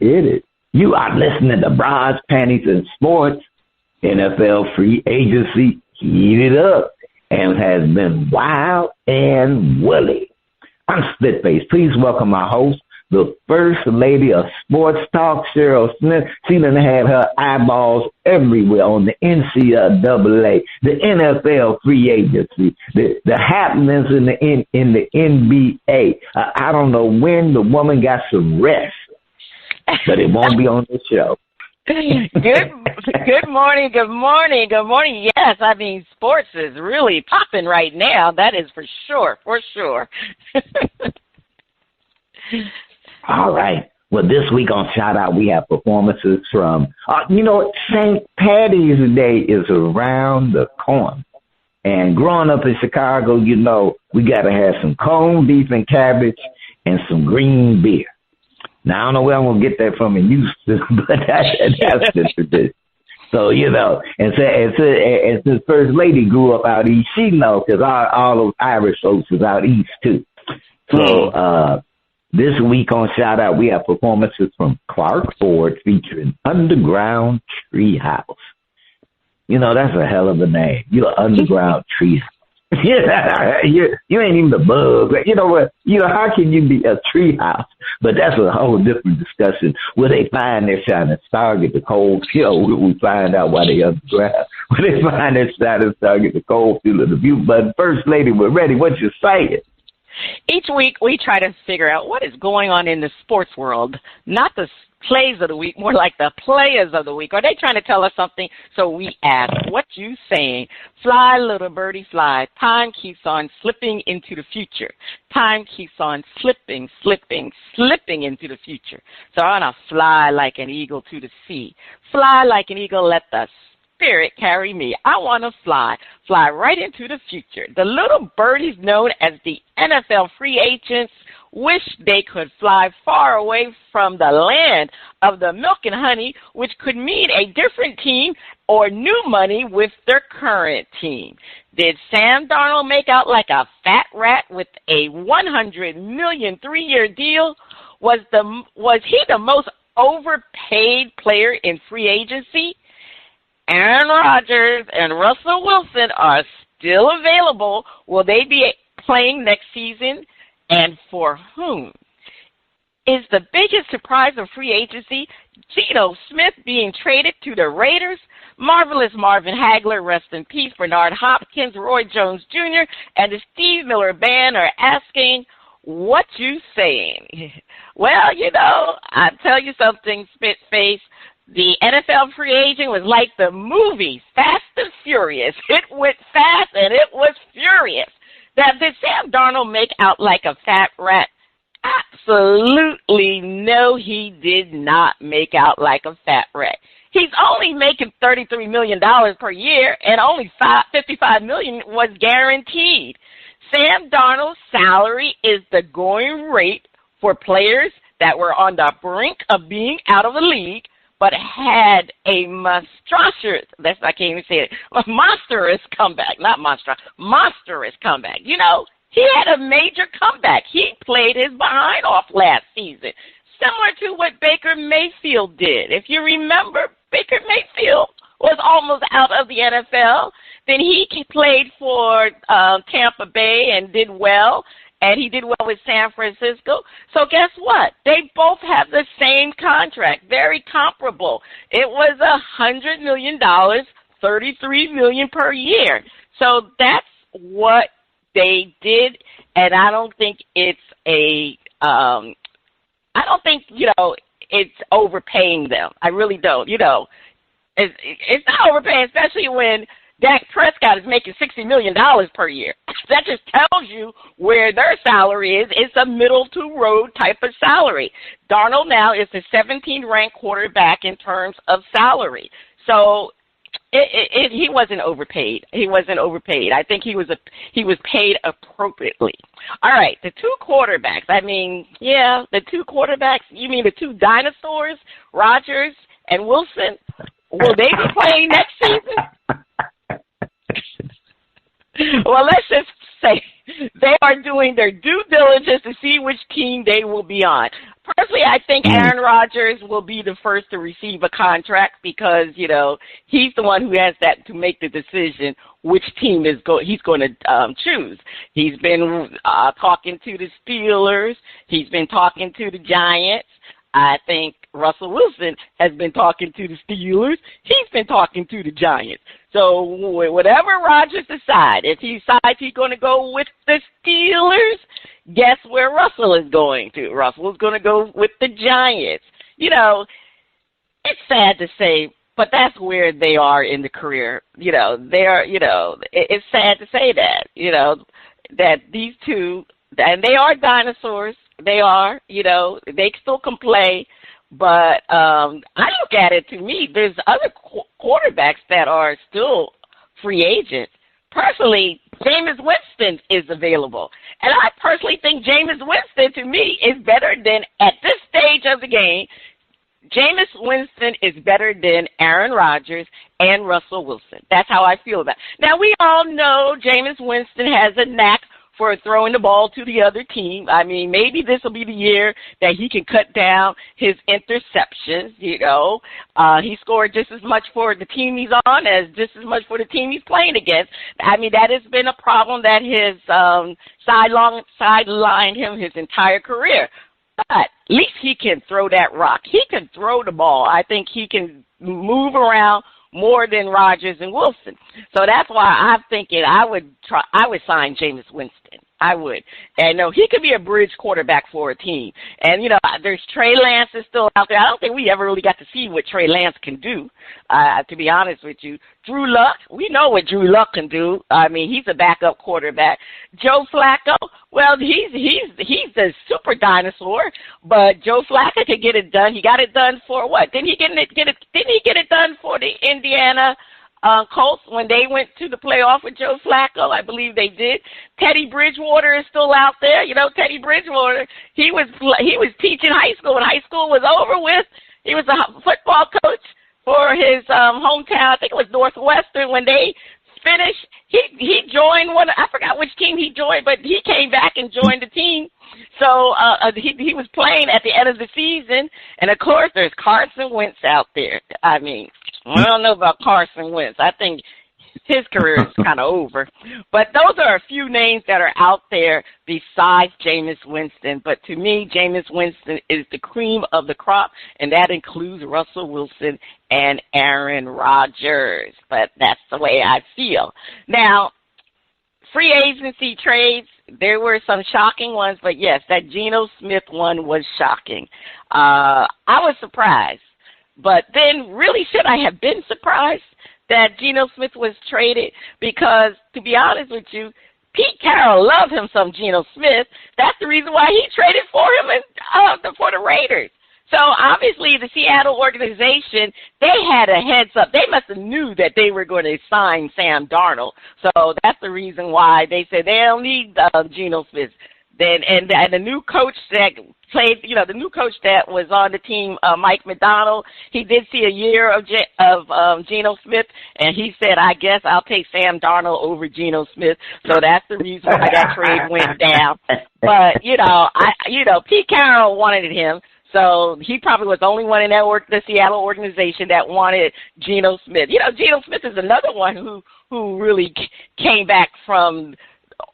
hit it. You are listening to Bras, Panties, and Sports. NFL free agency heated up and has been wild and woolly. I'm Splitface. Please welcome my host, the First Lady of Sports Talk, Cheryl Smith. She done had her eyeballs everywhere on the NCAA, the NFL free agency, the happenings in the NBA. I don't know when the woman got some rest, but it won't be on the show. Good morning. Yes, I mean, sports is really popping right now. That is for sure. All right. Well, this week on Shout Out, we have performances from, St. Patty's Day is around the corner. And growing up in Chicago, we got to have some corned beef and cabbage and some green beer. Now, I don't know where I'm going to get that from in Houston, but that's the tradition. So, and since First Lady grew up out east, she knows, because all those Irish folks is out east, too. So, this week on Shout Out, we have performances from Clark Ford featuring Underground Treehouse. That's a hell of a name. You're Underground Treehouse. You ain't even the bug. You know what? How can you be a treehouse? But that's a whole different discussion. Where they find their shining star, get the cold fuel. We find out why they underground. Where they find their shining star, get the cold fuel of the view. But First Lady, we're ready. What you saying? Each week, we try to figure out what is going on in the sports world, not the plays of the week, more like the players of the week. Are they trying to tell us something? So we ask, what you saying? Fly, little birdie, fly. Time keeps on slipping into the future. Time keeps on slipping into the future. So I want to fly like an eagle to the sea. Fly like an eagle, let the spirit carry me. I want to fly right into the future. The little birdies known as the NFL free agents wish they could fly far away from the land of the milk and honey, which could mean a different team or new money with their current team. Did Sam Darnold make out like a fat rat with a $100 million 3-year deal? Was he the most overpaid player in free agency? Aaron Rodgers and Russell Wilson are still available. Will they be playing next season, and for whom? Is the biggest surprise of free agency Geno Smith being traded to the Raiders? Marvelous Marvin Hagler, rest in peace, Bernard Hopkins, Roy Jones Jr., and the Steve Miller Band are asking, what you saying? Well, I'll tell you something, Spitface. The NFL free agent was like the movie Fast and Furious. It went fast and it was furious. Now, did Sam Darnold make out like a fat rat? Absolutely no, he did not make out like a fat rat. He's only making $33 million per year, and only $55 million was guaranteed. Sam Darnold's salary is the going rate for players that were on the brink of being out of the league, but had a monstrous comeback, monstrous comeback. He had a major comeback. He played his behind off last season, similar to what Baker Mayfield did. If you remember, Baker Mayfield was almost out of the NFL. Then he played for Tampa Bay and did well. And he did well with San Francisco. So guess what? They both have the same contract, very comparable. It was $100 million, $33 million per year. So that's what they did, and I don't think it's it's overpaying them. I really don't. It's not overpaying, especially when Dak Prescott is making $60 million per year. That just tells you where their salary is. It's a middle-to-road type of salary. Darnold now is the 17th ranked quarterback in terms of salary. So he wasn't overpaid. I think he was paid appropriately. All right, the two quarterbacks. The two quarterbacks. You mean the two dinosaurs, Rodgers and Wilson? Will they be playing next season? Well, let's just say they are doing their due diligence to see which team they will be on. Personally, I think Aaron Rodgers will be the first to receive a contract because, he's the one who has to make the decision which team he's going to choose. He's been talking to the Steelers. He's been talking to the Giants. I think Russell Wilson has been talking to the Steelers. He's been talking to the Giants. So whatever Rodgers decides, if he decides he's going to go with the Steelers, guess where Russell is going to? Russell's going to go with the Giants. It's sad to say, but that's where they are in the career. It's sad to say that, that these two, and they are dinosaurs. They are, they still can play. But I look at it, to me, there's other quarterbacks that are still free agents. Personally, Jameis Winston is available. And I personally think Jameis Winston, to me, is better than, at this stage of the game, Jameis Winston is better than Aaron Rodgers and Russell Wilson. That's how I feel about it. Now, we all know Jameis Winston has a knack for throwing the ball to the other team. I mean, maybe this will be the year that he can cut down his interceptions, He scored just as much for the team he's on as just as much for the team he's playing against. I mean, that has been a problem that has sidelined him his entire career. But at least he can throw that rock. He can throw the ball. I think he can move around more than Rodgers and Wilson. So that's why I'm thinking I would sign Jameis Winston. I would. And he could be a bridge quarterback for a team. And, there's Trey Lance is still out there. I don't think we ever really got to see what Trey Lance can do, to be honest with you. Drew Luck, we know what Drew Luck can do. I mean, he's a backup quarterback. Joe Flacco, well, he's a super dinosaur, but Joe Flacco could get it done. He got it done for what? Didn't he get it done for the Indiana Colts when they went to the playoff with Joe Flacco? I believe they did. Teddy Bridgewater is still out there. Teddy Bridgewater, he was teaching high school when high school was over with. He was a football coach for his hometown. I think it was Northwestern. When they finished, he joined one. I forgot which team he joined, but he came back and joined the team. So he was playing at the end of the season. And, of course, there's Carson Wentz out there. I mean, I don't know about Carson Wentz. I think his career is kind of over. But those are a few names that are out there besides Jameis Winston. But to me, Jameis Winston is the cream of the crop, and that includes Russell Wilson and Aaron Rodgers. But that's the way I feel. Now, free agency trades, there were some shocking ones, but yes, that Geno Smith one was shocking. I was surprised. But then, really, should I have been surprised that Geno Smith was traded? Because, to be honest with you, Pete Carroll loved him some Geno Smith. That's the reason why he traded for him and for the Raiders. So, obviously, the Seattle organization, they had a heads up. They must have knew that they were going to sign Sam Darnold. So, that's the reason why they said they don't need Geno Smith. Then and the new coach that played, the new coach that was on the team, Mike McDonald, he did see a year of Geno Smith, and he said, "I guess I'll take Sam Darnold over Geno Smith." So that's the reason why that trade went down. But Pete Carroll wanted him. So he probably was the only one in the Seattle organization that wanted Geno Smith. Geno Smith is another one who really came back from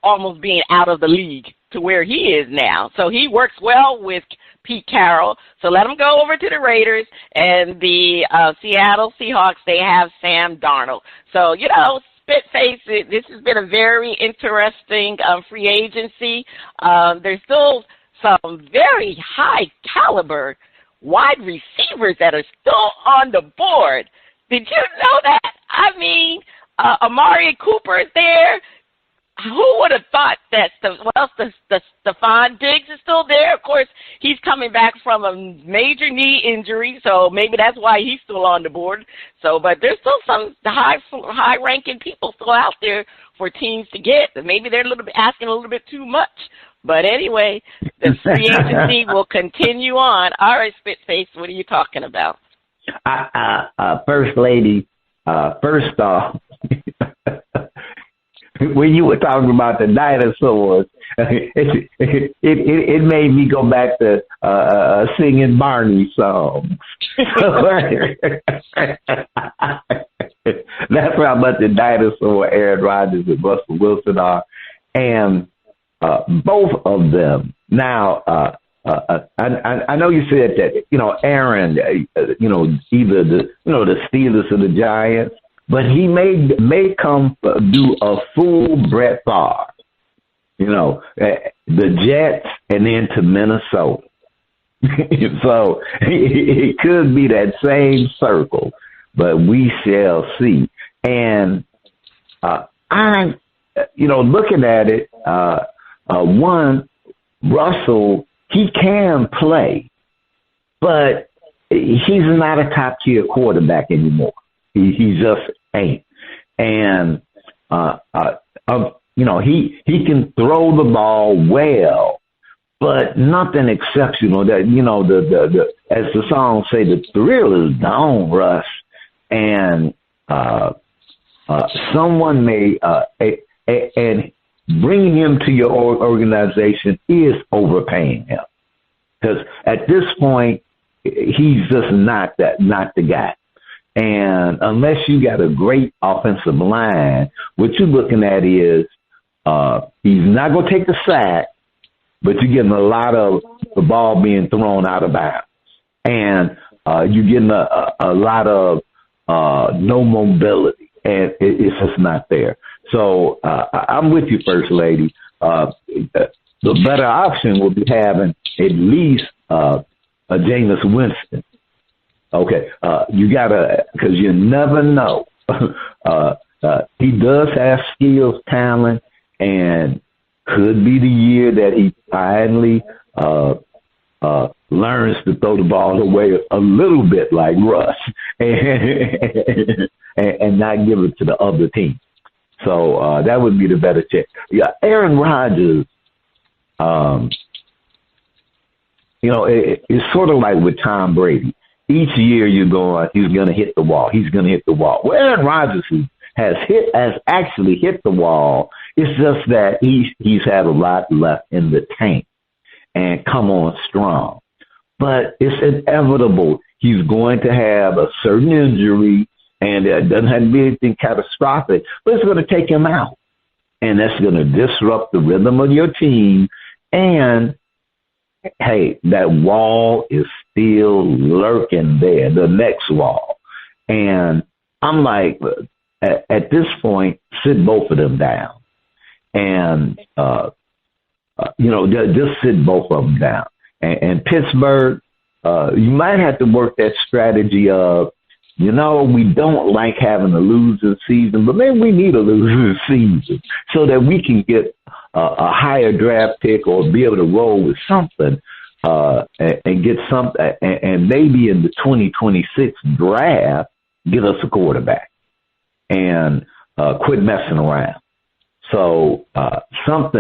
almost being out of the league to where he is now. So he works well with Pete Carroll. So let him go over to the Raiders, and the Seattle Seahawks, they have Sam Darnold. So, spit face it, this has been a very interesting free agency. There's still some very high caliber wide receivers that are still on the board. Did you know that? I mean, Amari Cooper is there. Who would have thought that? Stephon Diggs is still there. Of course, he's coming back from a major knee injury, so maybe that's why he's still on the board. So, but there's still some high-ranking people still out there for teams to get. Maybe they're asking a little bit too much. But anyway, the free agency will continue on. All right, Spitface, what are you talking about? First Lady, first off, when you were talking about the dinosaurs, it made me go back to singing Barney songs. That's how much the dinosaur Aaron Rodgers and Russell Wilson are, and both of them now. I know you said that Aaron, either the Steelers or the Giants, but he may come do a full Brett Favre, the Jets and then to Minnesota. So it could be that same circle, but we shall see. And I'm, looking at it, one, Russell, he can play, but he's not a top tier quarterback anymore. He just ain't. And, he can throw the ball well, but nothing exceptional. That the as the song say, the thrill is gone, Russ. And someone may and bringing him to your organization is overpaying him, because at this point he's just not the guy. And unless you got a great offensive line, what you're looking at is he's not going to take the sack, but you're getting a lot of the ball being thrown out of bounds. And you're getting a lot of no mobility, and it's just not there. So I'm with you, First Lady. The better option would be having at least a Jameis Winston. Okay, you gotta, because you never know. He does have skills, talent, and could be the year that he finally learns to throw the ball away a little bit like Russ and not give it to the other team. So that would be the better check. Yeah, Aaron Rodgers, it's sort of like with Tom Brady. Each year you're going, he's going to hit the wall. He's going to hit the wall. Well, Aaron Rodgers has actually hit the wall. It's just that he's had a lot left in the tank and come on strong. But it's inevitable. He's going to have a certain injury, and it doesn't have to be anything catastrophic, but it's going to take him out. And that's going to disrupt the rhythm of your team. And, hey, that wall is still lurking there, the next wall. And I'm like, at this point, sit both of them down. And, just sit both of them down. And Pittsburgh, you might have to work that strategy of, we don't like having a losing season, but maybe we need a losing season so that we can get a higher draft pick or be able to roll with something and get something, and maybe in the 2026 draft, get us a quarterback and quit messing around. So some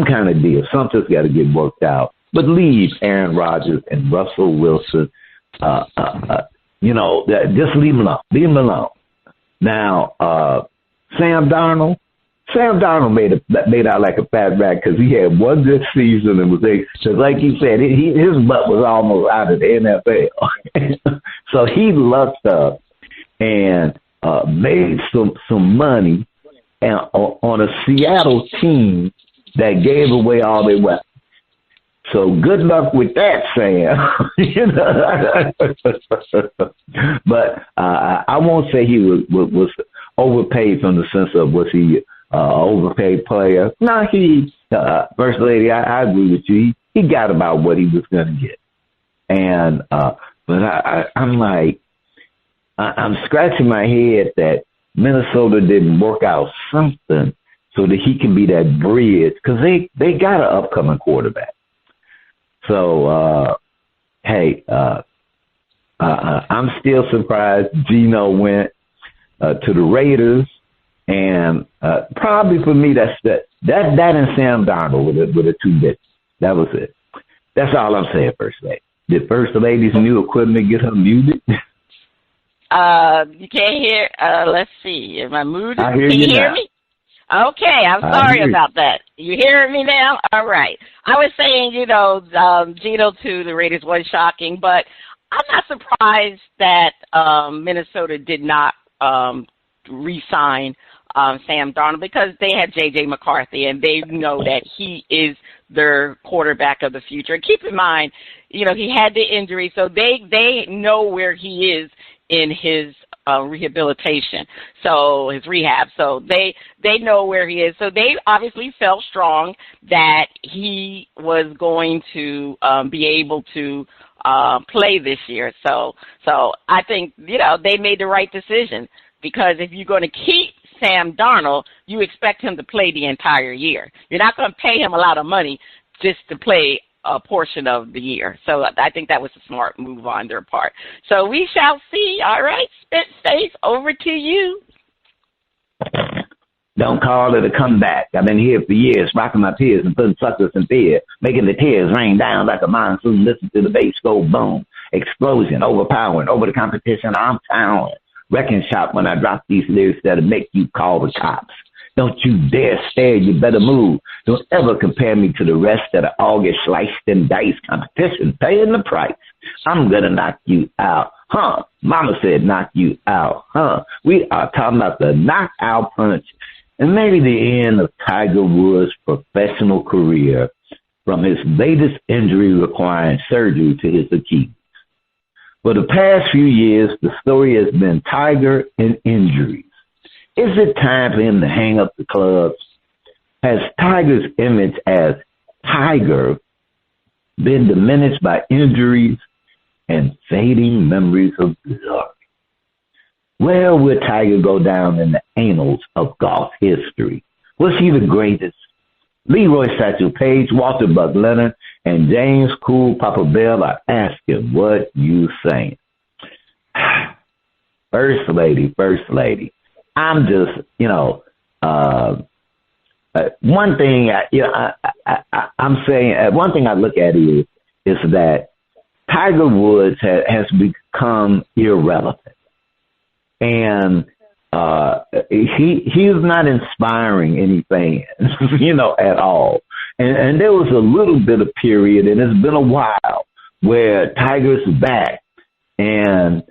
kind of deal, something's got to get worked out. But leave Aaron Rodgers and Russell Wilson. Just leave them alone. Leave them alone. Now, Sam Darnold made out like a fat rat because he had one good season and was because like he said, his butt was almost out of the NFL. So he lucked up and made some money on a Seattle team that gave away all their weapons. So good luck with that, Sam. But I won't say he was overpaid from the sense of was he overpaid player. No, First Lady, I agree with you. He got about what he was going to get. And but I'm like, I'm scratching my head that Minnesota didn't work out something so that he can be that bridge, because they got an upcoming quarterback. So, I'm still surprised Geno went to the Raiders, and probably for me, that and Sam Darnold with a 2 bits. That was it. That's all I'm saying, First Lady. Did First Lady's new equipment get her muted? You can't hear. Let's see. Am I muted? I hear Can you hear now. me? Okay, I'm sorry about that. You hearing me now? All right. I was saying, Geno to the Raiders was shocking, but I'm not surprised that Minnesota did not re-sign Sam Darnold because they had J.J. McCarthy, and they know that he is their quarterback of the future. And keep in mind, he had the injury, so they know where he is in his rehabilitation, so his rehab. So they know where he is. So they obviously felt strong that he was going to be able to play this year. So I think, they made the right decision, because if you're going to keep Sam Darnold, you expect him to play the entire year. You're not going to pay him a lot of money just to play a portion of the year. So I think that was a smart move on their part. So we shall see. All right, Spitface, over to you. Don't call it a comeback. I've been here for years, rocking my tears and putting suckers in fear, making the tears rain down like a monsoon. Listen to the bass go boom. Explosion, overpowering, over the competition, I'm towering. Wrecking shop when I drop these lyrics that'll make you call the cops. Don't you dare stare, you better move. Don't ever compare me to the rest of the August sliced and diced competition, paying the price. I'm gonna knock you out, huh? Mama said knock you out, huh? We are talking about the knockout punch and maybe the end of Tiger Woods' professional career, from his latest injury requiring surgery to his Achilles. For the past few years, the story has been Tiger and injuries. Is it time for him to hang up the clubs? Has Tiger's image as Tiger been diminished by injuries and fading memories of glory? Where will Tiger go down in the annals of golf history? Was he the greatest? Leroy Satchel Paige, Walter Buck Leonard, and James Cool Papa Bell are asking what you saying. First lady. I'm just, one thing, I'm saying, one thing I look at is that Tiger Woods has become irrelevant. And he's not inspiring any fans, at all. And there was a little bit of period, and it's been a while, where Tiger's back, and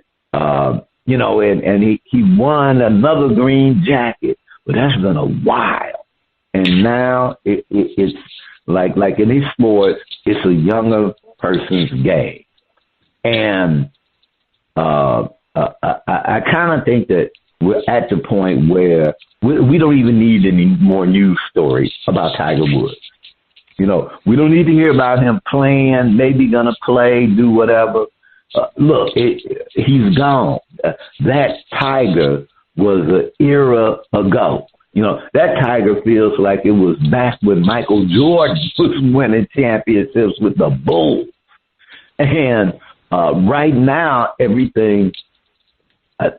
and he won another green jacket, but that's been a while. And now it's like in these sports, it's a younger person's game. And I kind of think that we're at the point where we don't even need any more news stories about Tiger Woods. We don't need to hear about him playing, maybe going to play, do whatever. Look, he's gone. That Tiger was an era ago. That Tiger feels like it was back when Michael Jordan was winning championships with the Bulls. And right now, everything, how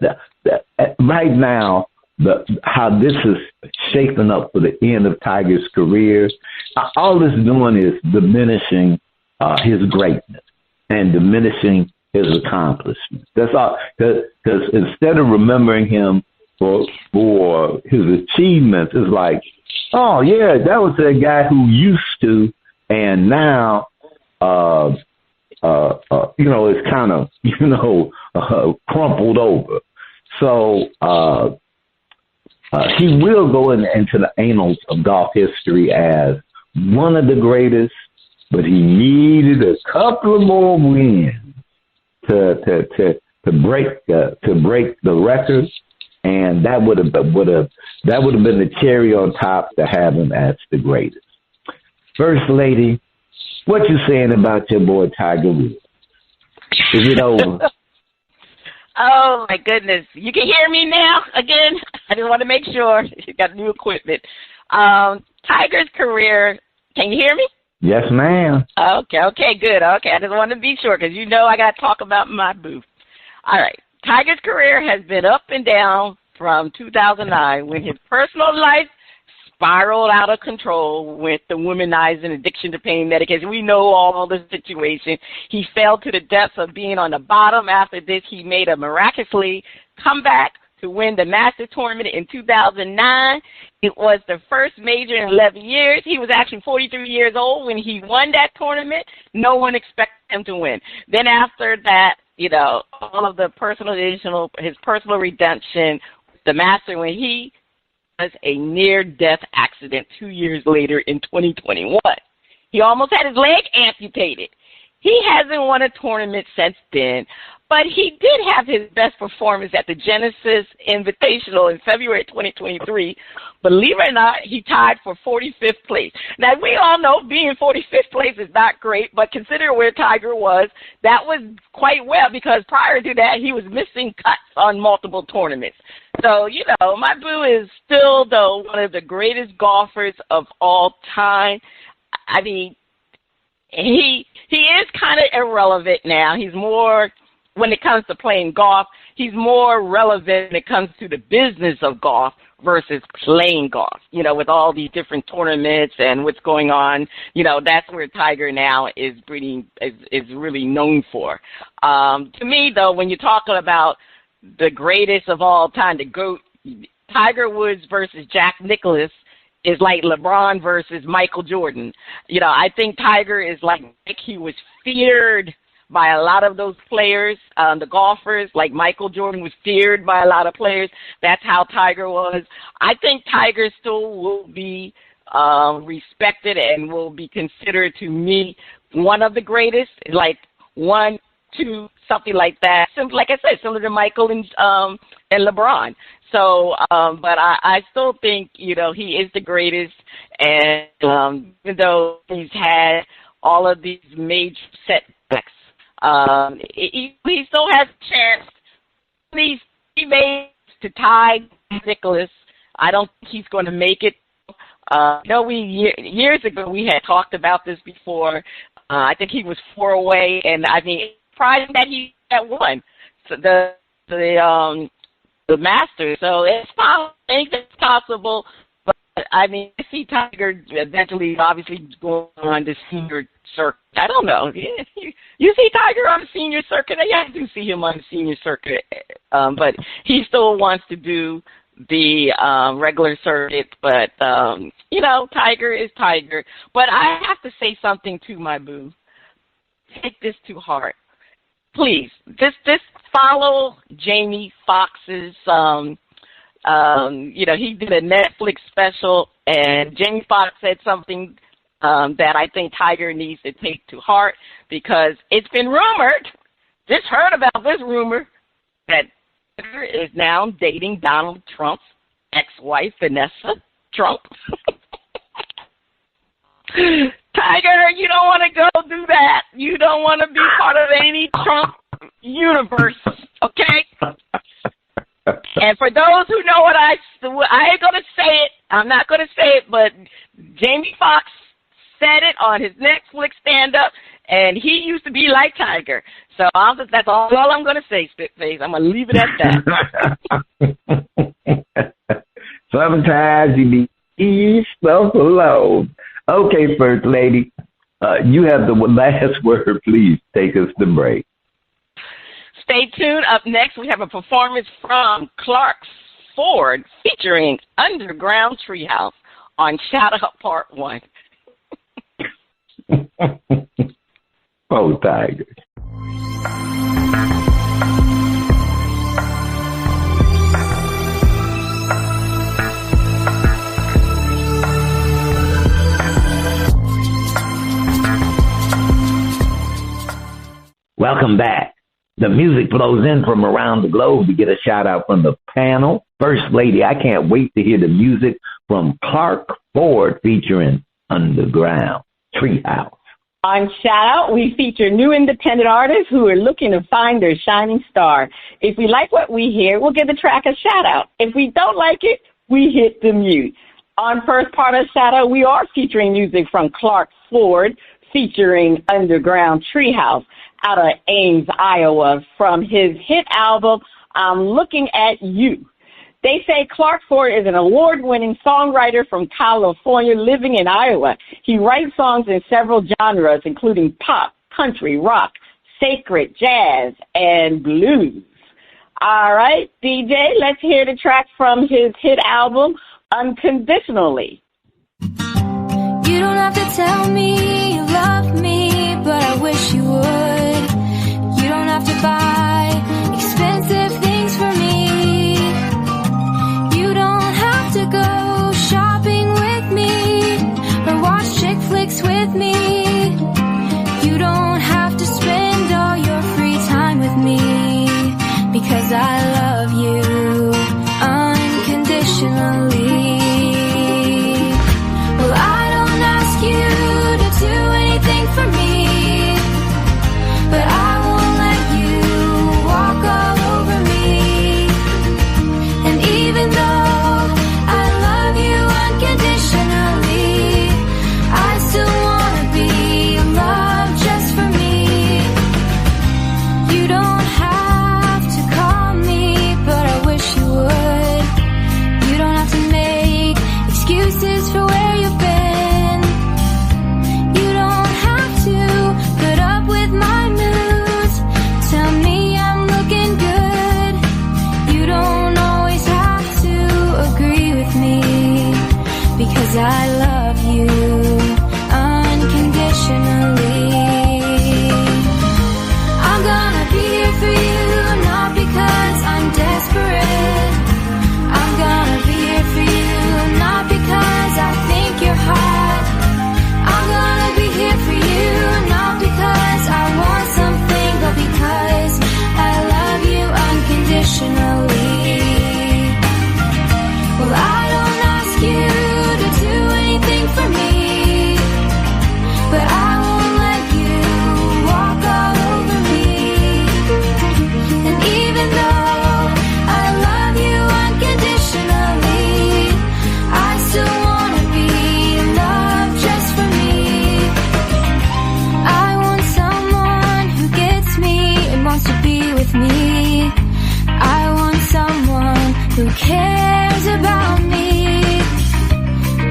this is shaping up for the end of Tiger's career, all it's doing is diminishing his greatness and diminishing his accomplishments. That's all. Because instead of remembering him for his achievements, it's like, oh yeah, that was that guy who used to, and now, it's kind of, crumpled over. So he will go into the annals of golf history as one of the greatest, but he needed a couple of more wins to break the record, and that would have been the cherry on top to have him as the greatest. First lady, what you saying about your boy Tiger Woods? Is it over? Oh, my goodness. You can hear me now again? I just want to make sure. You got new equipment. Tiger's career, can you hear me? Yes, ma'am. Okay, good. Okay, I just want to be sure because I got to talk about my booth. All right. Tiger's career has been up and down from 2009 when his personal life spiraled out of control with the womanizing, addiction to pain medication. We know all the situation. He fell to the depths of being on the bottom. After this, he made a miraculously comeback to win the Masters tournament in 2009. It was the first major in 11 years. He was actually 43 years old when he won that tournament. No one expected him to win. Then after that, all of the his personal redemption, the Master, when he was a near-death accident 2 years later in 2021. He almost had his leg amputated. He hasn't won a tournament since then, but he did have his best performance at the Genesis Invitational in February 2023. Believe it or not, he tied for 45th place. Now, we all know being 45th place is not great, but consider where Tiger was. That was quite well because prior to that, he was missing cuts on multiple tournaments. So, my boo is still, though, one of the greatest golfers of all time. I mean, he is kind of irrelevant now. He's more, when it comes to playing golf, he's more relevant when it comes to the business of golf versus playing golf, with all these different tournaments and what's going on. That's where Tiger now is really known for. To me, though, when you're talking about the greatest of all time, the GOAT, Tiger Woods versus Jack Nicklaus is like LeBron versus Michael Jordan. I think Tiger is like he was feared by a lot of those players, the golfers, like Michael Jordan was feared by a lot of players. That's how Tiger was. I think Tiger still will be respected and will be considered, to me, one of the greatest, like 1, 2, something like that. Like I said, similar to Michael and LeBron. So, but I still think, he is the greatest. And even though he's had all of these major setbacks, he still has a chance. He made to tie Nicholas. I don't think he's going to make it. Years ago we had talked about this before. I think he was 4 away, and I mean, surprising that he had won the Masters. So it's possible. I think it's possible. But I mean, I see Tiger eventually, obviously, going on the senior circuit. I don't know. You see Tiger on the senior circuit? Yeah, I do see him on the senior circuit. But he still wants to do the regular circuit. But, Tiger is Tiger. But I have to say something to my boo. Take this to heart. Please, just follow Jamie Foxx's, he did a Netflix special, and Jamie Foxx said something that I think Tiger needs to take to heart, because it's been rumored, just heard about this rumor, that Tiger is now dating Donald Trump's ex-wife, Vanessa Trump. Tiger, you don't want to go do that. You don't want to be part of any Trump universe, okay? And for those who know what I ain't going to say it. I'm not going to say it, but Jamie Foxx said it on his Netflix stand-up, and he used to be like Tiger. So that's all I'm going to say, Spitface. I'm going to leave it at that. Sometimes you need to leave stuff alone. Okay, First Lady, you have the last word. Please take us to break. Stay tuned. Up next, we have a performance from Clark Ford featuring Underground Treehouse on Shout Out Part 1. Oh, Tiger. Welcome back. The music flows in from around the globe to get a shout out from the panel. First Lady, I can't wait to hear the music from Clark Ford featuring Underground Treehouse. On Shout Out, we feature new independent artists who are looking to find their shining star. If we like what we hear, we'll give the track a shout out. If we don't like it, we hit the mute. On first part of Shout Out, we are featuring music from Clark Ford featuring Underground Treehouse out of Ames, Iowa, from his hit album, I'm Looking at You. They say Clark Ford is an award-winning songwriter from California living in Iowa. He writes songs in several genres, including pop, country, rock, sacred, jazz, and blues. All right, DJ, let's hear the track from his hit album, Unconditionally. You don't have to tell me you love me, but I wish you would. You don't have to buy expensive things for me. You don't have to go shopping with me or watch chick flicks with me. You don't have to spend all your free time with me, because I love you unconditionally. Well, I don't ask you to do anything for me, but I won't let you walk all over me. And even though I love you unconditionally, I still wanna be loved just for me. You don't have to call me, but I wish you would. You don't have to make excuses for where you've been. You don't have to put up with my moods. Tell me I'm looking good. You don't always have to agree with me, because I love you unconditionally. I'm gonna be here for you, not because I'm desperate. I'm gonna be here for you, not because I think you're hot. I'm gonna be here for you, not because I want something, but because I love you unconditionally. Well, I don't ask you to do anything for me, but I won't let you walk all over me. And even though I love you unconditionally, I still wanna be loved just for me. I want someone who gets me and wants to be with me. I want someone who cares about me.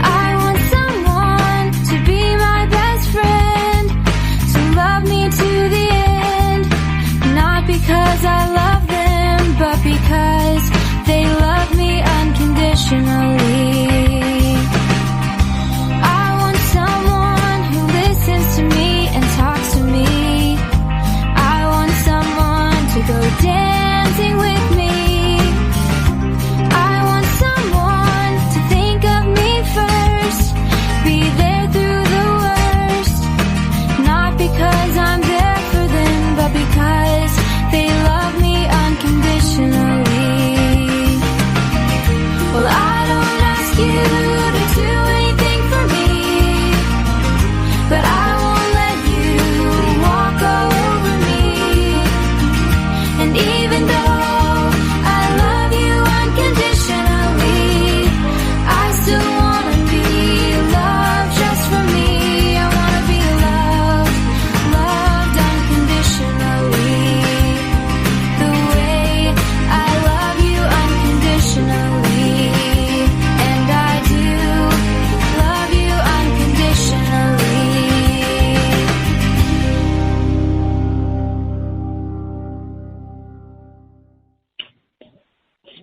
I want someone to be my best friend, to love me to the end, not because I love them, but because they love me unconditionally. I want someone who listens to me and talks to me. I want someone to go dancing with me. I want someone to think of me first, be there through the worst, not because I'm there for them, but because they love me unconditionally. Well, I don't ask you to do anything for me, but I won't let you walk all over me. And even though I love you unconditionally, I still wanna be loved just for me. I wanna be loved, loved unconditionally, the way I love you unconditionally. And I do love you unconditionally.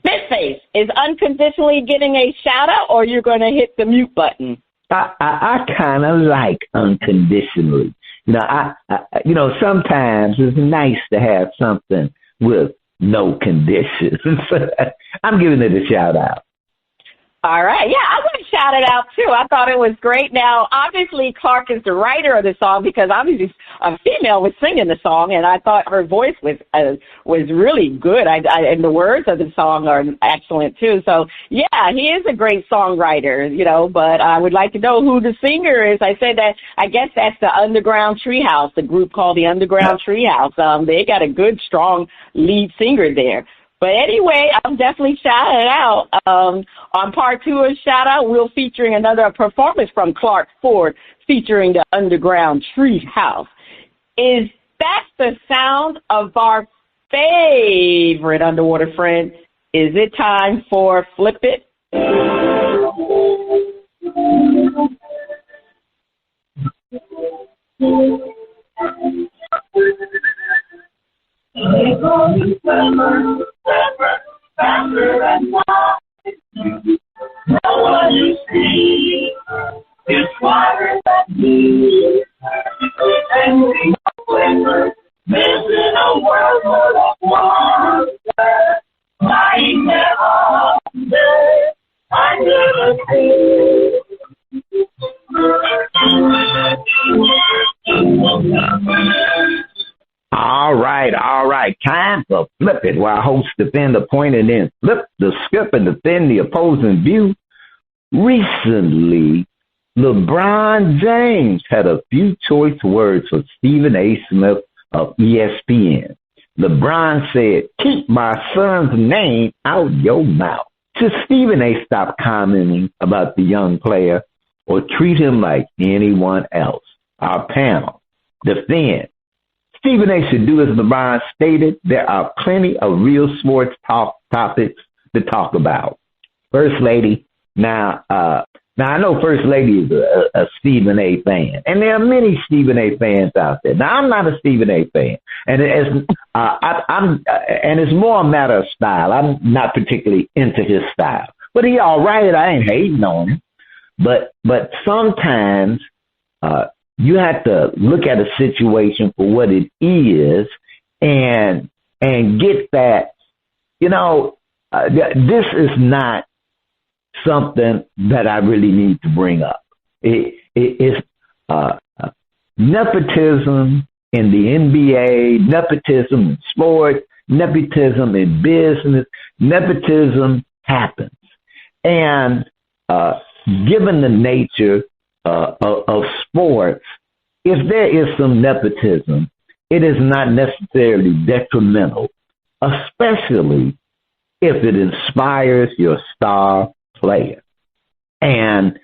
Spitface, is Unconditionally getting a shout out, or you're going to hit the mute button? I kind of like unconditionally. Sometimes it's nice to have something with no conditions. I'm giving it a shout out. All right. Yeah, I want to shout it out, too. I thought it was great. Now, obviously, Clark is the writer of the song, because obviously a female was singing the song, and I thought her voice was really good. And the words of the song are excellent, too. So, yeah, he is a great songwriter, but I would like to know who the singer is. I said that, I guess that's the Underground Treehouse, the group called the Underground Treehouse. They got a good, strong lead singer there. But anyway, I'm definitely shouting it out. On part 2 of Shout Out, we'll featuring another performance from Clark Ford featuring the Underground Treehouse. Is that the sound of our favorite underwater friend? Is it time for Flip It? They call me summer, No one you see is smarter than me. And we are missing a world full of wonder. I never see. All right. Time for Flip It, where hosts defend the point and then flip the script and defend the opposing view. Recently, LeBron James had a few choice words for Stephen A. Smith of ESPN. LeBron said, "Keep my son's name out your mouth." Should Stephen A. stop commenting about the young player or treat him like anyone else? Our panel defend. Stephen A. should do as LeBron stated. There are plenty of real sports topics to talk about. First Lady, now I know First Lady is a Stephen A. fan, and there are many Stephen A. fans out there. Now I'm not a Stephen A. fan, and it's more a matter of style. I'm not particularly into his style, but he all right. I ain't hating on him, but sometimes you have to look at a situation for what it is, and get that. This is not something that I really need to bring up. It's nepotism in the NBA, nepotism in sports, nepotism in business. Nepotism happens. And given the nature of sports, if there is some nepotism, it is not necessarily detrimental, especially if it inspires your star player. And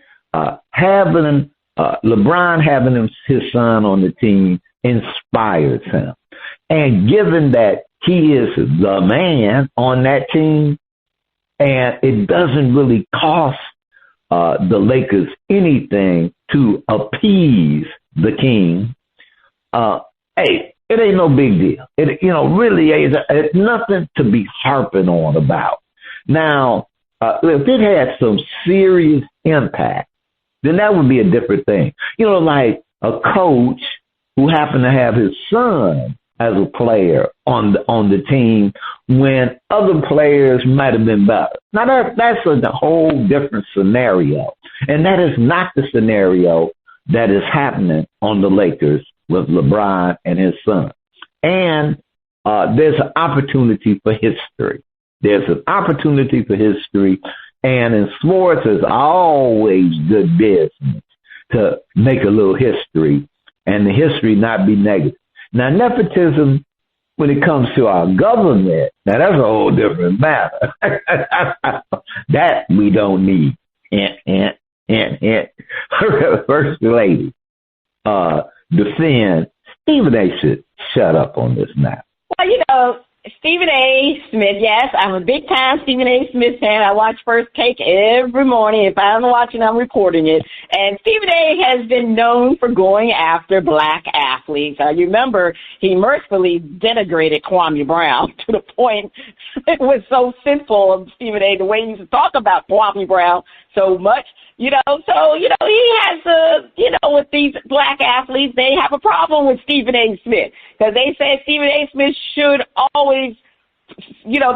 having LeBron having his son on the team inspires him. And given that he is the man on that team, and it doesn't really cost the Lakers anything to appease the king, hey, it ain't no big deal. It really is. It's nothing to be harping on about. Now, if it had some serious impact, then that would be a different thing. Like a coach who happened to have his son as a player on the team when other players might have been better. Now, that's a whole different scenario. And that is not the scenario that is happening on the Lakers with LeBron and his son. And there's an opportunity for history. There's an opportunity for history. And in sports, it's always good business to make a little history and the history not be negative. Now, nepotism, when it comes to our government, now that's a whole different matter. That we don't need. First Lady, defend. Stephen A. should shut up on this now. Well, Stephen A. Smith, yes, I'm a big-time Stephen A. Smith fan. I watch First Take every morning. If I'm watching, I'm reporting it. And Stephen A. has been known for going after black athletes. You remember he mercifully denigrated Kwame Brown to the point it was so sinful of Stephen A. the way he used to talk about Kwame Brown so much. He has with these black athletes, they have a problem with Stephen A. Smith because they say Stephen A. Smith should always,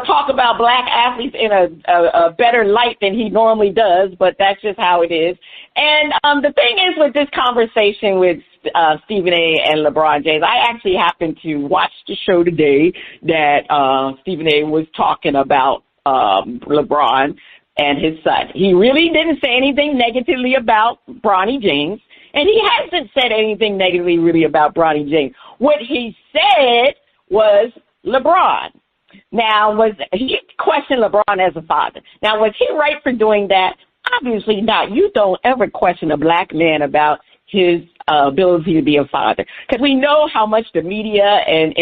talk about black athletes in a better light than he normally does, but that's just how it is. And the thing is with this conversation with Stephen A. and LeBron James, I actually happened to watch the show today that Stephen A. was talking about LeBron and his son. He really didn't say anything negatively about Bronny James, and he hasn't said anything negatively really about Bronny James. What he said was LeBron. Now, he questioned LeBron as a father. Now, was he right for doing that? Obviously not. You don't ever question a black man about his ability to be a father, because we know how much the media and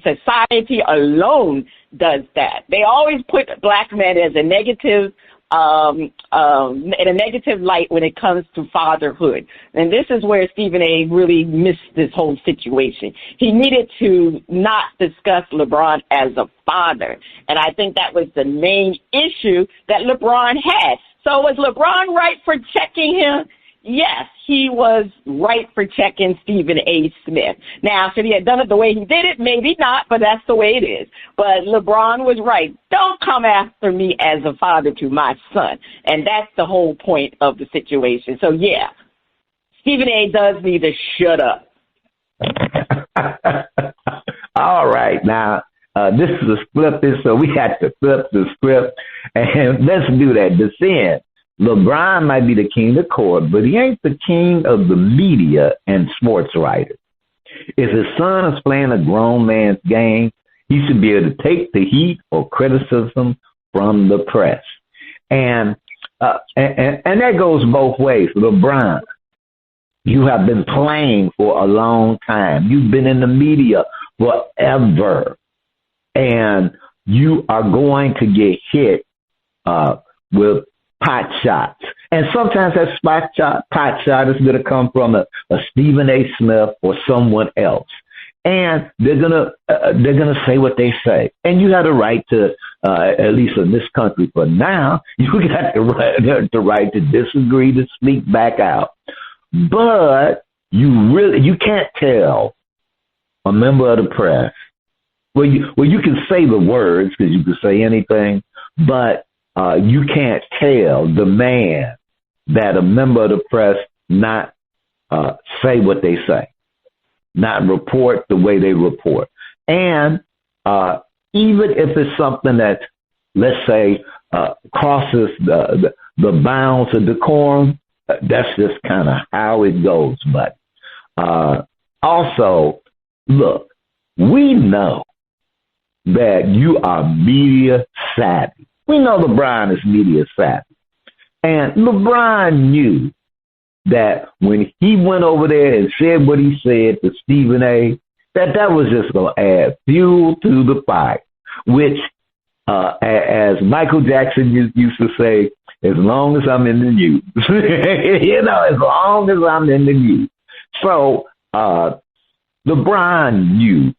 society alone does that. They always put black men as a negative in a negative light when it comes to fatherhood. And this is where Stephen A. really missed this whole situation. He needed to not discuss LeBron as a father. And I think that was the main issue that LeBron had. So was LeBron right for checking him? Yes, he was right for checking Stephen A. Smith. Now, should he have done it the way he did it? Maybe not, but that's the way it is. But LeBron was right. Don't come after me as a father to my son. And that's the whole point of the situation. So, yeah, Stephen A. does need to shut up. All right. Now, this is a script, so we had to flip the script. And let's do that. Descend. LeBron might be the king of the court, but he ain't the king of the media and sports writers. If his son is playing a grown man's game, he should be able to take the heat or criticism from the press. And that goes both ways. LeBron, you have been playing for a long time. You've been in the media forever. And you are going to get hit with pot shots. And sometimes that pot shot is going to come from a Stephen A. Smith or someone else. And they're gonna say what they say. And you have the right to, at least in this country for now, you got the right to disagree, to speak back out. But you can't tell a member of the press. Well, you can say the words because you can say anything, but you can't tell the man that a member of the press not say what they say, not report the way they report. And even if it's something that, let's say, crosses the bounds of decorum, that's just kind of how it goes. But also, look, we know that you are media savvy. We know LeBron is media savvy. And LeBron knew that when he went over there and said what he said to Stephen A., that was just going to add fuel to the fire, which, as Michael Jackson used to say, as long as I'm in the news. As long as I'm in the news. So LeBron knew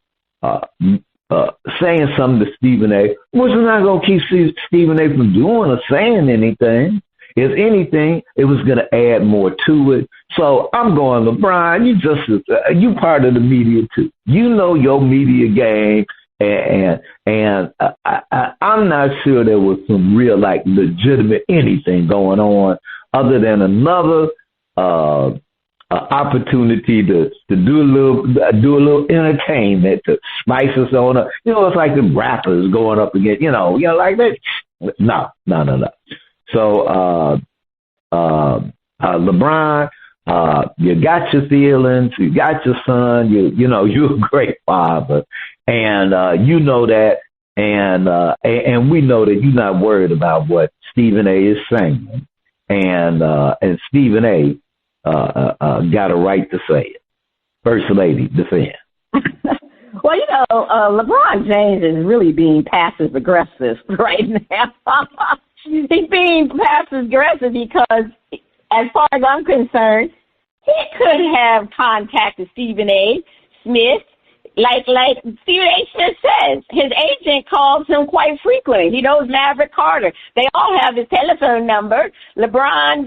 saying something to Stephen A. was not going to keep Stephen A. from doing or saying anything. If anything, it was going to add more to it. So I'm going, LeBron, you part of the media too. You know your media game, and I'm not sure there was some real, legitimate anything going on other than another opportunity to do a little entertainment, to spice us on up. It's like the rappers going up against, like that. No. So, LeBron, you got your feelings, you got your son, you're a great father, and you know that, and we know that you're not worried about what Stephen A. is saying, and Stephen A. Got a right to say it. First Lady, defend. Well, LeBron James is really being passive aggressive right now. He's being passive aggressive because, as far as I'm concerned, he could have contacted Stephen A. Smith. Like Stephen A. Smith says, his agent calls him quite frequently. He knows Maverick Carter. They all have his telephone number. LeBron,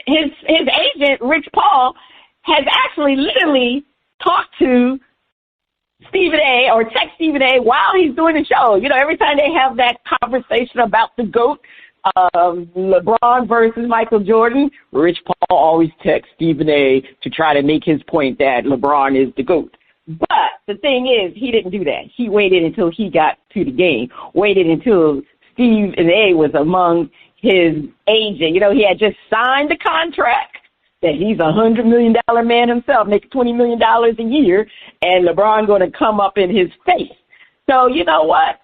his agent, Rich Paul, has actually literally talked to Stephen A. or text Stephen A. while he's doing the show. Every time they have that conversation about the GOAT, LeBron versus Michael Jordan, Rich Paul always texts Stephen A. to try to make his point that LeBron is the GOAT. But the thing is, he didn't do that. He waited until he got to the game, waited until Stephen A. was among his agent. He had just signed the contract that he's $100 million man himself, making $20 million a year, and LeBron going to come up in his face. So you know what?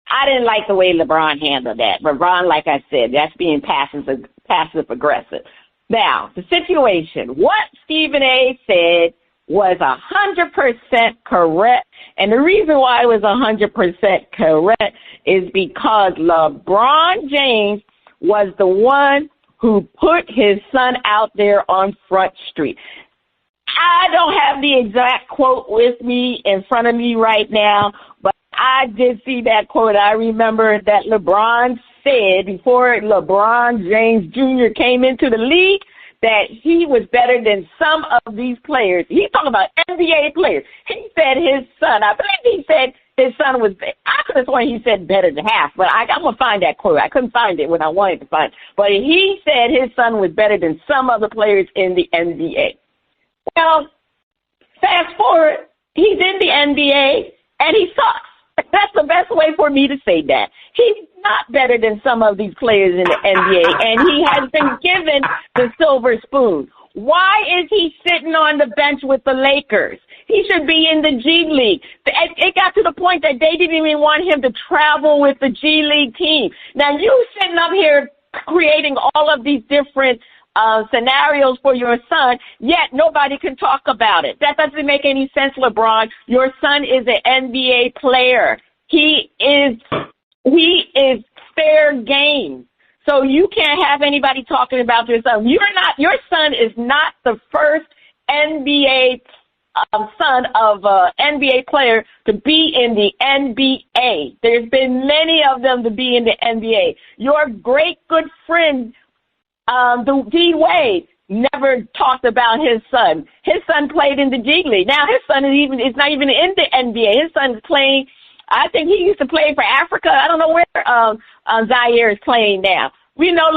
I didn't like the way LeBron handled that. LeBron, like I said, that's being passive aggressive. Now, the situation, what Stephen A. said was 100% correct. And the reason why it was 100% correct is because LeBron James was the one who put his son out there on Front Street. I don't have the exact quote with me in front of me right now, but I did see that quote. I remember that LeBron said before LeBron James Jr. came into the league that he was better than some of these players. He's talking about NBA players. He said his son, I believe he said his son was, I could have sworn he said better than half, but I'm going to find that quote. I couldn't find it when I wanted to find it. But he said his son was better than some of the players in the NBA. Well, fast forward, he's in the NBA, and he sucks. That's the best way for me to say that. He's not better than some of these players in the NBA, and he has been given the silver spoon. Why is he sitting on the bench with the Lakers? He should be in the G League. It got to the point that they didn't even want him to travel with the G League team. Now, you sitting up here creating all of these different scenarios for your son, yet nobody can talk about it. That doesn't make any sense, LeBron. Your son is an NBA player. He is fair game. So you can't have anybody talking about your son. Your son is not the first NBA son of an NBA player to be in the NBA. There's been many of them to be in the NBA. Your great good friend, D. Wade, never talked about his son. His son played in the G League. Now his son is not even in the NBA. His son is playing. I think he used to play for Africa. I don't know where Zaire is playing now. We know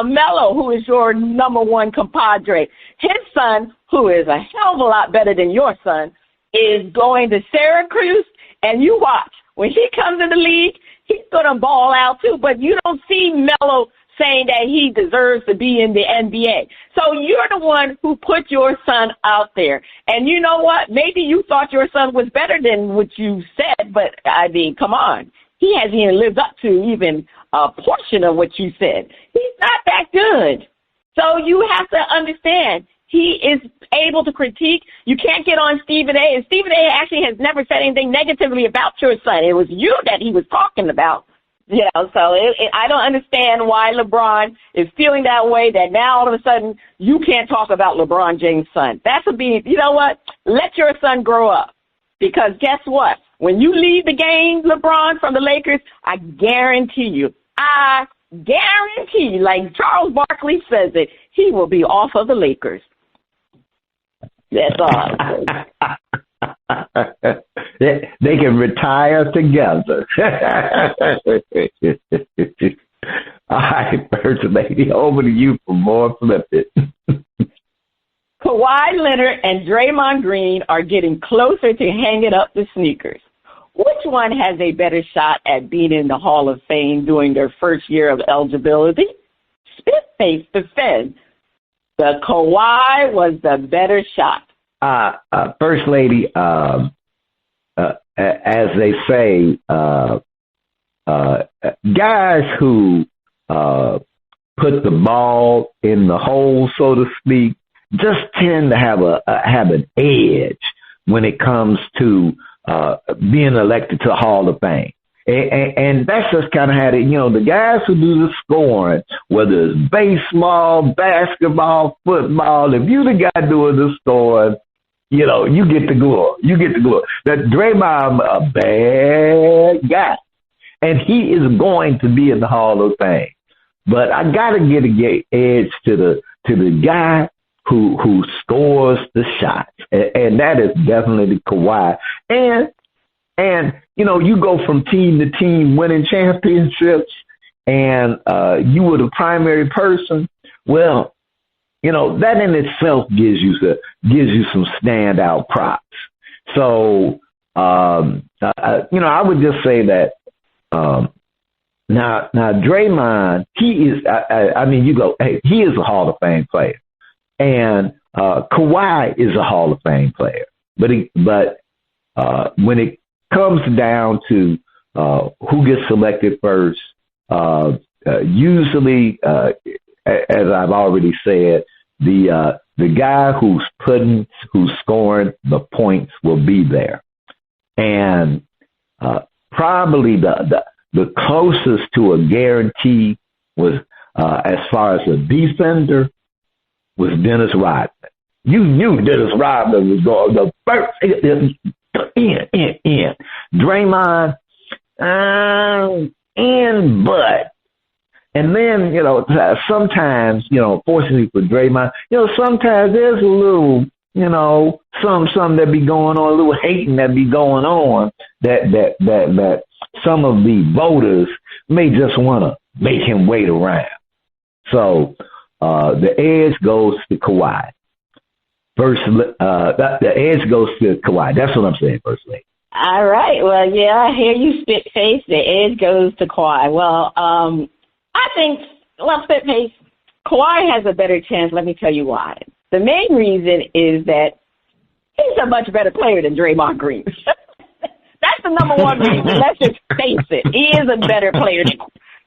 Melo, who is your number one compadre. His son, who is a hell of a lot better than your son, is going to Syracuse, and you watch. When he comes in the league, he's going to ball out too, but you don't see Melo saying that he deserves to be in the NBA. So you're the one who put your son out there. And you know what? Maybe you thought your son was better than what you said, but, I mean, come on. He hasn't even lived up to even a portion of what you said. He's not that good. So you have to understand, he is able to critique. You can't get on Stephen A. And Stephen A. actually has never said anything negatively about your son. It was you that he was talking about. You know, so I don't understand why LeBron is feeling that way, that now all of a sudden you can't talk about LeBron James' son. That's you know what? Let your son grow up. Because guess what? When you leave the game, LeBron, from the Lakers, I guarantee you, like Charles Barkley says it, he will be off of the Lakers. That's all. They can retire together. All right, First Lady, over to you for more flipping. Kawhi Leonard and Draymond Green are getting closer to hanging up the sneakers. Which one has a better shot at being in the Hall of Fame during their first year of eligibility? Spitface defends. The Kawhi was the better shot. First Lady, as they say, guys who put the ball in the hole, so to speak, just tend to have an edge when it comes to being elected to the Hall of Fame. And that's just kind of had it, you know, the guys who do the scoring, whether it's baseball, basketball, football, if you the guy doing the scoring, you know, you get the glory. That Draymond, a bad guy, and he is going to be in the Hall of Fame. But I got to get an edge to the guy who scores the shots, and that is definitely Kawhi. And you know, you go from team to team winning championships, and you were the primary person. Well, you know, that in itself gives you some standout props. So, you know, I would just say that now Draymond, he is. I mean, you go, hey, he is a Hall of Fame player, and Kawhi is a Hall of Fame player. But when it comes down to who gets selected first, usually, as I've already said, the guy who's scoring the points will be there, and probably the closest to a guarantee was as far as a defender was Dennis Rodman. You knew Dennis Rodman was going the first in. Draymond in, but. And then, sometimes, fortunately for Draymond, sometimes there's a little, some that be going on, a little hating that be going on that some of the voters may just want to make him wait around. So, the edge goes to Kawhi. The edge goes to Kawhi. That's what I'm saying, First Lady. All right. Well, yeah, I hear you, Spit Face. The edge goes to Kawhi. Well, I think, Spit Face, Kawhi has a better chance. Let me tell you why. The main reason is that he's a much better player than Draymond Green. That's the number one reason. Let's just face it. He is a better player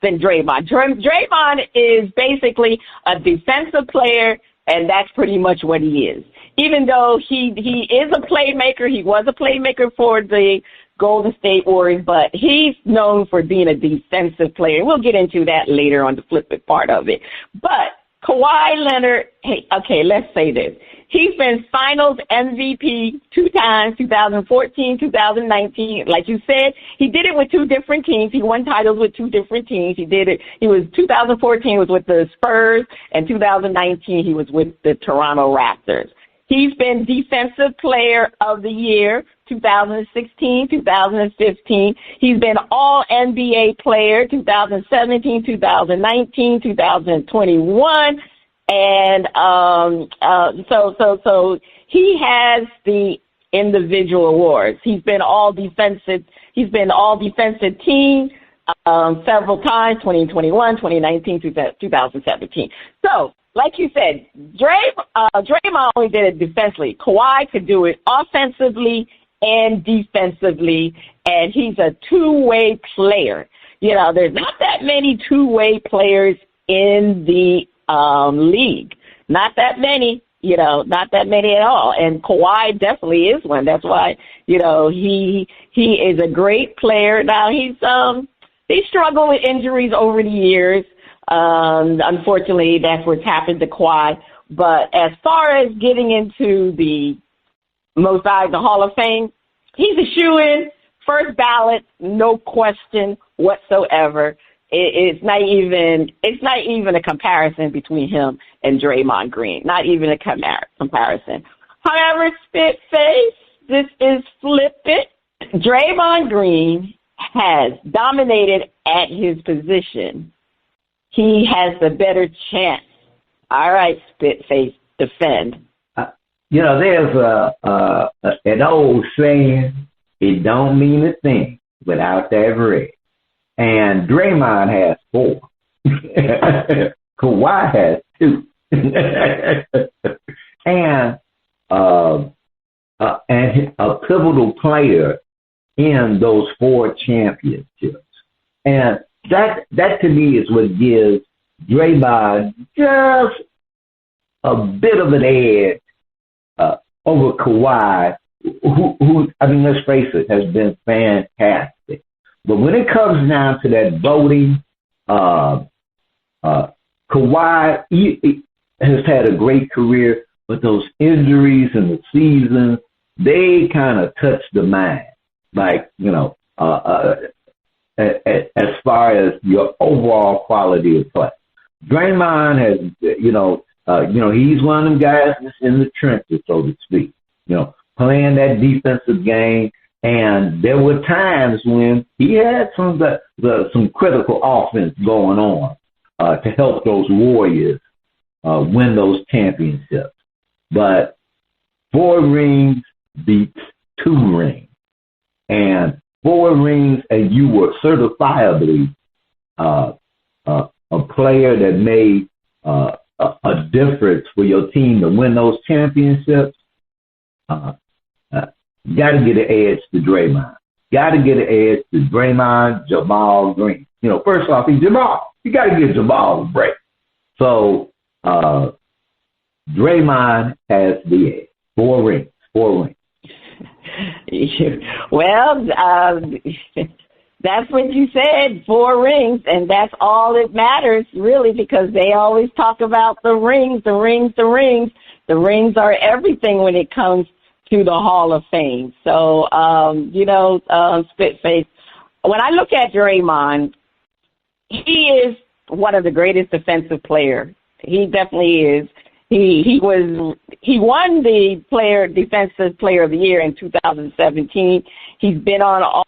than Draymond. Draymond is basically a defensive player, and that's pretty much what he is. Even though he is a playmaker, he was a playmaker for the Golden State Warriors, but he's known for being a defensive player. We'll get into that later on the flip it part of it. But Kawhi Leonard, let's say this. He's been Finals MVP 2 times, 2014, 2019. Like you said, he did it with 2 different teams. He won titles with 2 different teams. He did it. 2014 was with the Spurs, and 2019 he was with the Toronto Raptors. He's been Defensive Player of the Year, 2016, 2015. He's been All-NBA Player, 2017, 2019, 2021. And so he has the individual awards. He's been all defensive team several times, 2021, 2019, 2017. So, like you said, Draymond only did it defensively. Kawhi could do it offensively and defensively, and he's a two-way player. There's not that many two-way players in the league. Not that many, not that many at all. And Kawhi definitely is one. That's why, he is a great player. Now he struggled with injuries over the years. Unfortunately, that's what's happened to Kawhi. But as far as getting into the most valuable Hall of Fame, he's a shoo-in, first ballot, no question whatsoever. It's not even a comparison between him and Draymond Green. Not even a comparison. However, Spit Face, this is Flip It. Draymond Green has dominated at his position. He has the better chance. All right, Spit Face, defend. There's an old saying, it don't mean a thing without that red. And Draymond has 4. Kawhi has 2. and a pivotal player in those 4 championships. And that to me is what gives Draymond just a bit of an edge over Kawhi, who let's face it, has been fantastic. But when it comes down to that voting, Kawhi has had a great career, but those injuries in the season, they kind of touch the mind. Like, as far as your overall quality of play. Draymond has, he's one of them guys that's in the trenches, so to speak, playing that defensive game. And there were times when he had some critical offense going on to help those Warriors win those championships. But 4 rings beats 2 rings. And 4 rings, and you were certifiably a player that made a difference for your team to win those championships. Got to get an edge to Draymond. Got to get an edge to Draymond, Jamal Green. First off, he's Jamal. You got to give Jamal a break. So Draymond has the edge. 4 rings. 4 rings. Well, that's what you said, 4 rings, and that's all that matters, really, because they always talk about the rings, the rings, the rings. The rings are everything when it comes to the Hall of Fame. So, Spitface, when I look at Draymond, he is one of the greatest defensive players. He definitely is. He won the defensive player of the year in 2017. He's been on NBA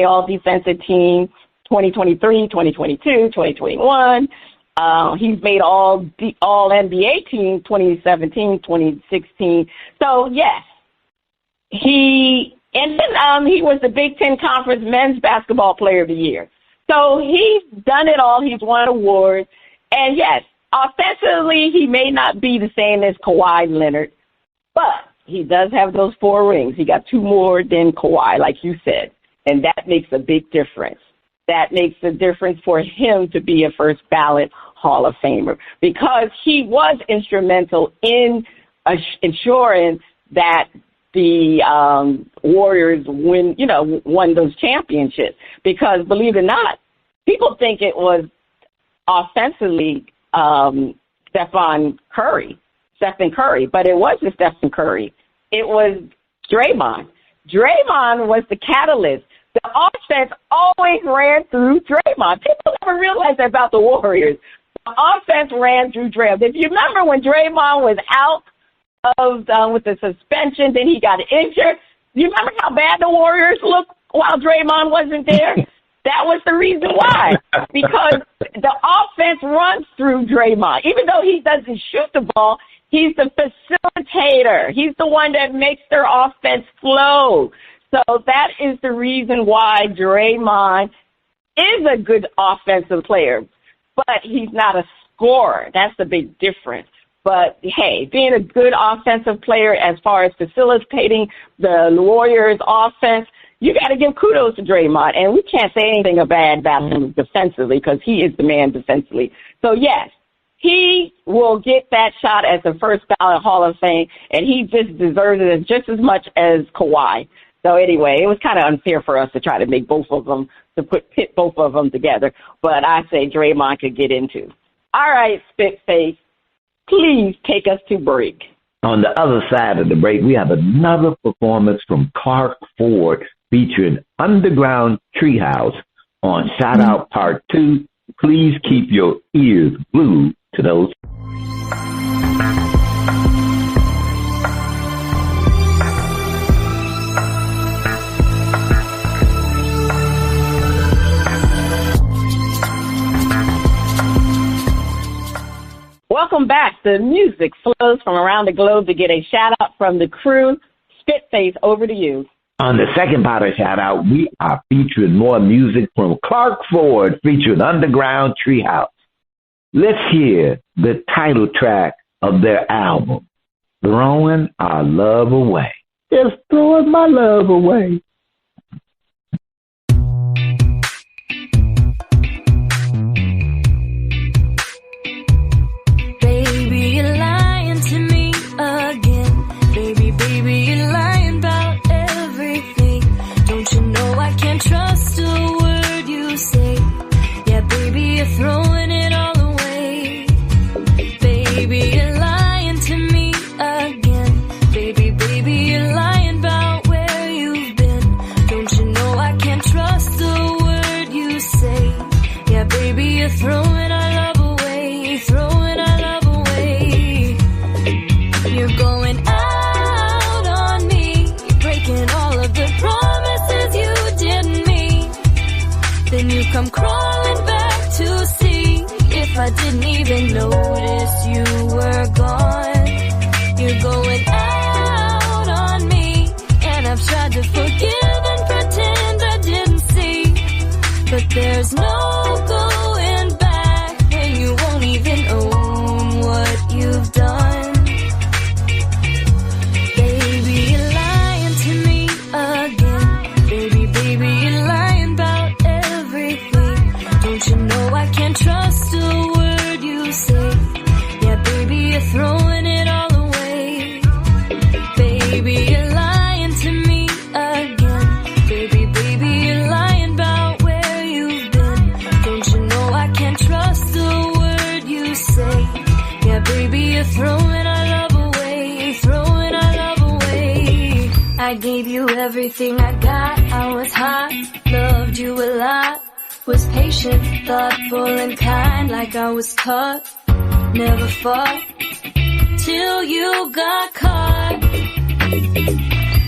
all defensive team 2023, 2022, 2021. He's made all NBA team 2017, 2016. So yes, he was the Big Ten Conference Men's Basketball Player of the Year. So he's done it all. He's won awards. And yes, offensively, he may not be the same as Kawhi Leonard, but he does have those 4 rings. He got 2 more than Kawhi, like you said, and that makes a big difference. That makes a difference for him to be a first ballot Hall of Famer because he was instrumental in ensuring that the Warriors won those championships. Because believe it or not, people think it was offensively Stephen Curry, but it wasn't Stephen Curry. It was Draymond. Draymond was the catalyst. The offense always ran through Draymond. People never realize that about the Warriors. The offense ran through Draymond. If you remember when Draymond was out with the suspension, then he got injured. You remember how bad the Warriors looked while Draymond wasn't there? That was the reason why, because the offense runs through Draymond. Even though he doesn't shoot the ball, he's the facilitator. He's the one that makes their offense flow. So that is the reason why Draymond is a good offensive player, but he's not a scorer. That's the big difference. But, hey, being a good offensive player as far as facilitating the Warriors' offense, you got to give kudos to Draymond. And we can't say anything bad about him defensively because he is the man defensively. So, yes, he will get that shot as the first ballot Hall of Fame, and he just deserves it just as much as Kawhi. So, anyway, it was kind of unfair for us to try to make both of them, pit both of them together. But I say Draymond could get into. All right, Spitface. Please take us to break. On the other side of the break, we have another performance from Clark Ford featuring Underground Treehouse on Shout Out Part 2. Please keep your ears glued to those. Welcome back. The music flows from around the globe to get a shout-out from the crew. Spitface, over to you. On the second part of shout-out, we are featuring more music from Clark Ford featuring Underground Treehouse. Let's hear the title track of their album, Throwing Our Love Away. Just throwing my love away. Throwing it all away. Baby, you're lying to me again. Baby, you're lying about where you've been. Don't you know I can't trust the word you say? Yeah, baby, you're throwing our love away. Throwing our love away. You're going out on me. Breaking all of the promises you didn't make. Then you come crawling back to see if I didn't even notice you were gone. You're going out on me, and I've tried to forgive and pretend I didn't see. But there's no going back when you won't even own what you've done. Baby, you're lying to me again. Baby, you're lying about everything. Don't you know I can't trust a word you say? Yeah, baby, you everything I got. I was hot, loved you a lot. Was patient, thoughtful and kind, like I was taught. Never fought till you got caught.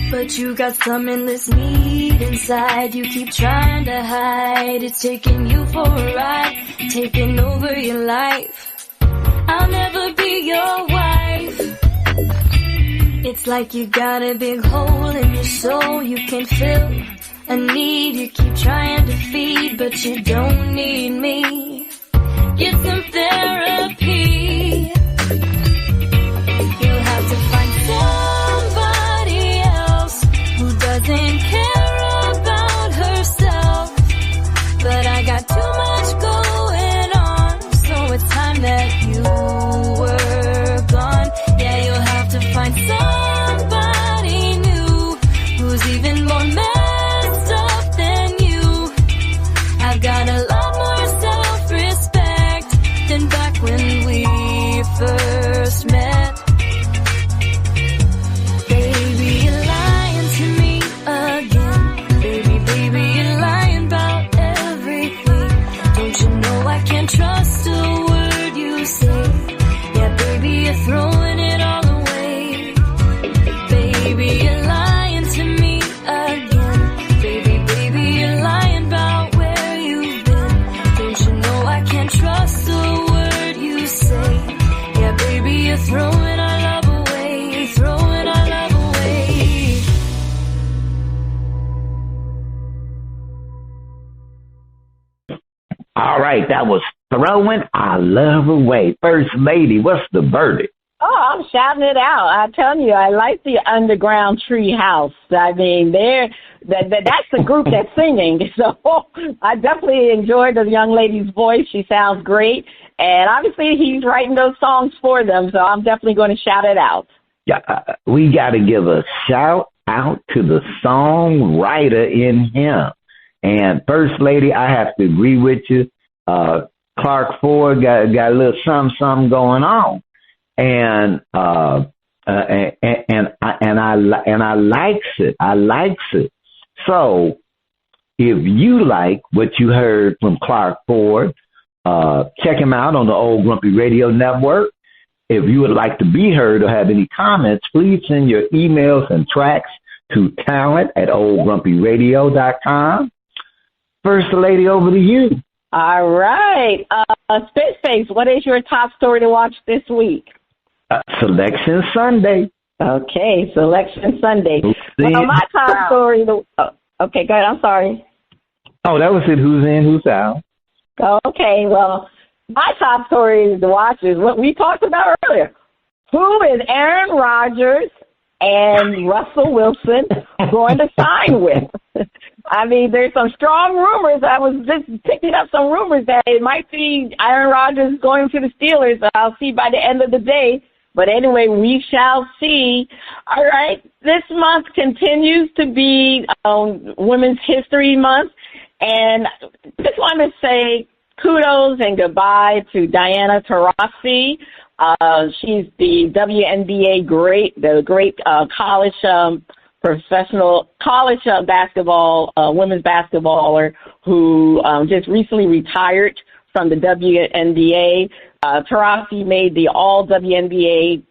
But you got some endless need inside. You keep trying to hide. It's taking you for a ride, taking over your life. I'll never be your wife. It's like you got a big hole in your soul you can't fill. A need you keep trying to feed, but you don't need me. Get some therapy. You'll have to find somebody else who doesn't care about herself. But I got too much going on, so it's time that you were gone. Yeah, you'll have to find somebody new who's even more messed up than you. I've got a lot more self-respect than back when we first met. Baby, you're lying to me again. Baby, you're lying about everything. Don't you know I can't trust a word you say? Yeah, baby, you're throwing it all away. Baby, you're lying to me again. Baby, you're lying about where you've been. Don't you know I can't trust a word you say? Yeah, baby, you're throwing our love away. You're throwing our love away. All right, that was Throwing Our Love Away. First Lady, what's the verdict? Oh, I'm shouting it out. I'm telling you, I like the underground Treehouse. I mean, that's the group that's singing. So I definitely enjoyed the young lady's voice. She sounds great. And obviously he's writing those songs for them. So I'm definitely going to shout it out. Yeah, we got to give a shout out to the songwriter in him. And First Lady, I have to agree with you. Clark Ford got a little something going on. And I likes it. I likes it. So if you like what you heard from Clark Ford, check him out on the Old Grumpy Radio Network. If you would like to be heard or have any comments, please send your emails and tracks to talent@oldgrumpyradio.com. First Lady, over to you. All right. Spitface, what is your top story to watch this week? Selection Sunday. Okay, Selection Sunday. Well, my top story. Okay, go ahead. I'm sorry. Oh, that was it. Who's in, who's out? Okay, well, my top story to watch is what we talked about earlier. Who is Aaron Rodgers and Russell Wilson going to sign with? I mean, there's some strong rumors. I was just picking up some rumors that it might be Aaron Rodgers going to the Steelers. I'll see by the end of the day. But anyway, we shall see. All right, this month continues to be Women's History Month. And just want to say kudos and goodbye to Diana Taurasi. She's the WNBA great college professional college basketball, women's basketballer who just recently retired from the WNBA. Taurasi made the all WNBA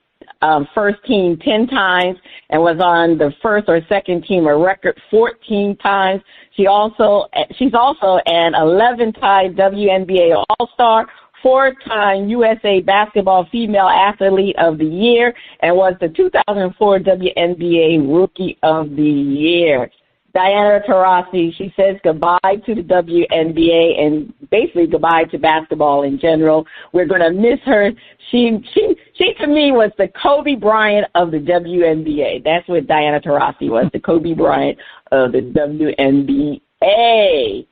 first team 10 times and was on the first or second team a record 14 times. She's also an 11-time WNBA All-Star, 4-time USA Basketball Female Athlete of the Year, and was the 2004 WNBA Rookie of the Year. Diana Taurasi, she says goodbye to the WNBA and basically goodbye to basketball in general. We're going to miss her. She to me was the Kobe Bryant of the WNBA. That's what Diana Taurasi was, the Kobe Bryant of the WNBA.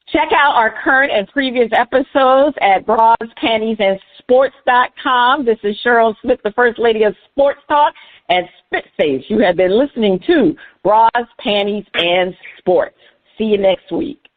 Check out our current and previous episodes at BrasPantiesAndSports.com. This is Cheryl Smith, the First Lady of Sports Talk, and Spitface. You have been listening to Bras, Panties, and Sports. See you next week.